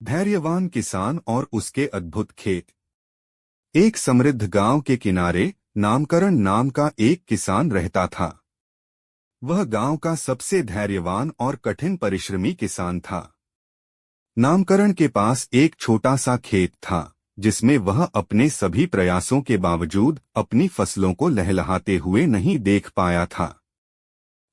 धैर्यवान किसान और उसके अद्भुत खेत। एक समृद्ध गांव के किनारे नामकरण नाम का एक किसान रहता था। वह गांव का सबसे धैर्यवान और कठिन परिश्रमी किसान था। नामकरण के पास एक छोटा सा खेत था, जिसमें वह अपने सभी प्रयासों के बावजूद अपनी फसलों को लहलहाते हुए नहीं देख पाया था।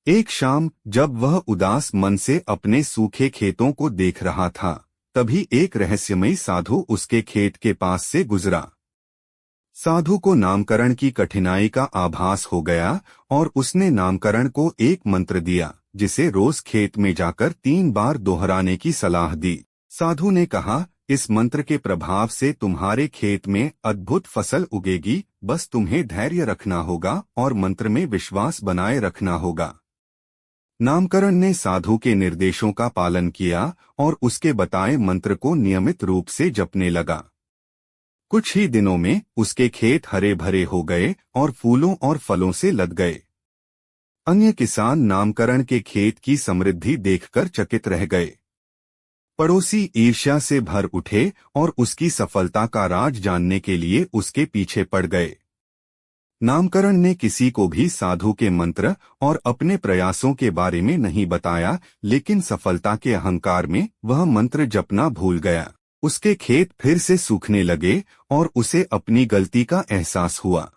एक शाम जब वह उदास मन से अपने सूखे खेतों को देख रहा था, तभी एक रहस्यमयी साधु उसके खेत के पास से गुजरा। साधु को नामकरण की कठिनाई का आभास हो गया और उसने नामकरण को एक मंत्र दिया, जिसे रोज खेत में जाकर 3 बार दोहराने की सलाह दी। साधु ने कहा, इस मंत्र के प्रभाव से तुम्हारे खेत में अद्भुत फसल उगेगी, बस तुम्हें धैर्य रखना होगा और मंत्र में विश्वास बनाए रखना होगा। नामकरण ने साधु के निर्देशों का पालन किया और उसके बताए मंत्र को नियमित रूप से जपने लगा। कुछ ही दिनों में उसके खेत हरे भरे हो गए और फूलों और फलों से लद गए। अन्य किसान नामकरण के खेत की समृद्धि देखकर चकित रह गए। पड़ोसी ईर्ष्या से भर उठे और उसकी सफलता का राज जानने के लिए उसके पीछे पड़ गए। नामकरण ने किसी को भी साधु के मंत्र और अपने प्रयासों के बारे में नहीं बताया, लेकिन सफलता के अहंकार में वह मंत्र जपना भूल गया। उसके खेत फिर से सूखने लगे और उसे अपनी गलती का एहसास हुआ।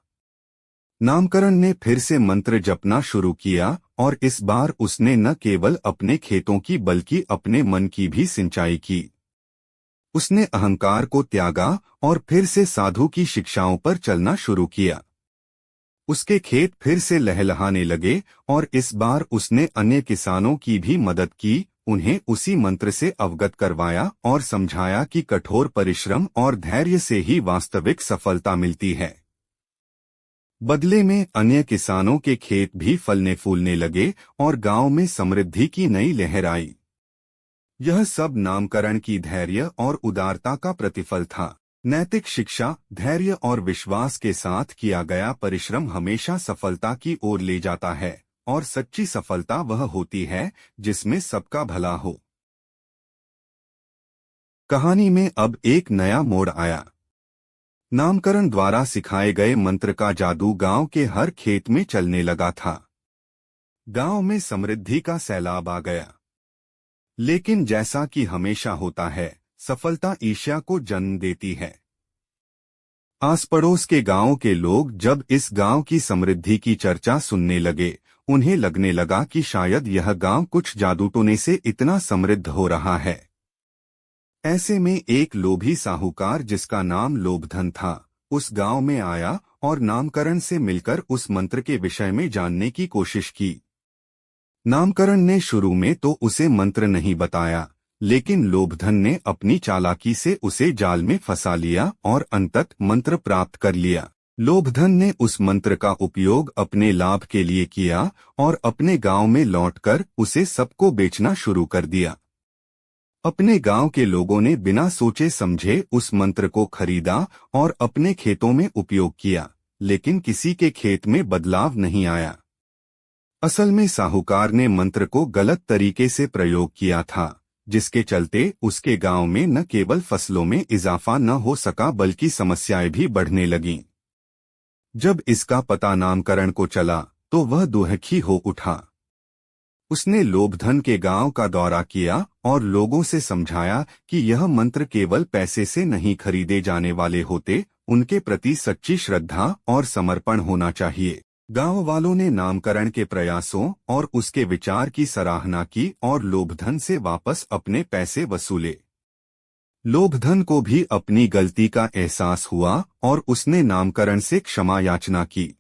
नामकरण ने फिर से मंत्र जपना शुरू किया और इस बार उसने न केवल अपने खेतों की बल्कि अपने मन की भी सिंचाई की। उसने अहंकार को त्यागा और फिर से साधु की शिक्षाओं पर चलना शुरू किया। उसके खेत फिर से लहलहाने लगे और इस बार उसने अन्य किसानों की भी मदद की, उन्हें उसी मंत्र से अवगत करवाया और समझाया कि कठोर परिश्रम और धैर्य से ही वास्तविक सफलता मिलती है। बदले में अन्य किसानों के खेत भी फलने फूलने लगे और गांव में समृद्धि की नई लहर आई। यह सब नामकरण की धैर्य और उदारता का प्रतिफल था। नैतिक शिक्षा, धैर्य और विश्वास के साथ किया गया परिश्रम हमेशा सफलता की ओर ले जाता है, और सच्ची सफलता वह होती है जिसमें सबका भला हो। कहानी में अब एक नया मोड़ आया। नामकरण द्वारा सिखाए गए मंत्र का जादू गांव के हर खेत में चलने लगा था। गांव में समृद्धि का सैलाब आ गया। लेकिन जैसा कि हमेशा होता है, सफलता ईर्ष्या को जन्म देती है। आस पड़ोस के गांव के लोग जब इस गांव की समृद्धि की चर्चा सुनने लगे, उन्हें लगने लगा कि शायद यह गांव कुछ जादू टोने से इतना समृद्ध हो रहा है। ऐसे में एक लोभी साहूकार जिसका नाम लोभधन था, उस गांव में आया और नामकरण से मिलकर उस मंत्र के विषय में जानने की कोशिश की। नामकरण ने शुरू में तो उसे मंत्र नहीं बताया, लेकिन लोभधन ने अपनी चालाकी से उसे जाल में फंसा लिया और अंततः मंत्र प्राप्त कर लिया। लोभधन ने उस मंत्र का उपयोग अपने लाभ के लिए किया और अपने गांव में लौटकर उसे सबको बेचना शुरू कर दिया। अपने गांव के लोगों ने बिना सोचे समझे उस मंत्र को खरीदा और अपने खेतों में उपयोग किया, लेकिन किसी के खेत में बदलाव नहीं आया। असल में साहूकार ने मंत्र को गलत तरीके से प्रयोग किया था, जिसके चलते उसके गांव में न केवल फसलों में इजाफा न हो सका बल्कि समस्याएं भी बढ़ने लगीं। जब इसका पता नामकरण को चला तो वह दुखी हो उठा। उसने लोभधन के गांव का दौरा किया और लोगों से समझाया कि यह मंत्र केवल पैसे से नहीं खरीदे जाने वाले होते, उनके प्रति सच्ची श्रद्धा और समर्पण होना चाहिए। गांव वालों ने नामकरण के प्रयासों और उसके विचार की सराहना की और लोभधन से वापस अपने पैसे वसूले। लोभधन को भी अपनी गलती का एहसास हुआ और उसने नामकरण से क्षमा याचना की।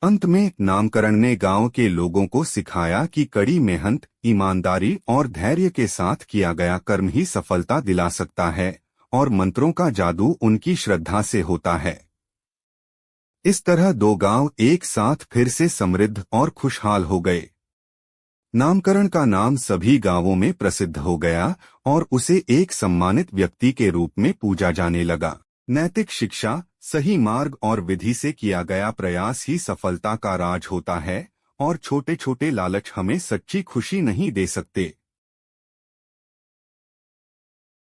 अंत में नामकरण ने गांव के लोगों को सिखाया कि कड़ी मेहनत, ईमानदारी और धैर्य के साथ किया गया कर्म ही सफलता दिला सकता है और मंत्रों का जादू उनकी श्रद्धा से होता है। इस तरह 2 गांव एक साथ फिर से समृद्ध और खुशहाल हो गए। नामकरण का नाम सभी गांवों में प्रसिद्ध हो गया और उसे एक सम्मानित व्यक्ति के रूप में पूजा जाने लगा। नैतिक शिक्षा, सही मार्ग और विधि से किया गया प्रयास ही सफलता का राज होता है, और छोटे छोटे लालच हमें सच्ची खुशी नहीं दे सकते।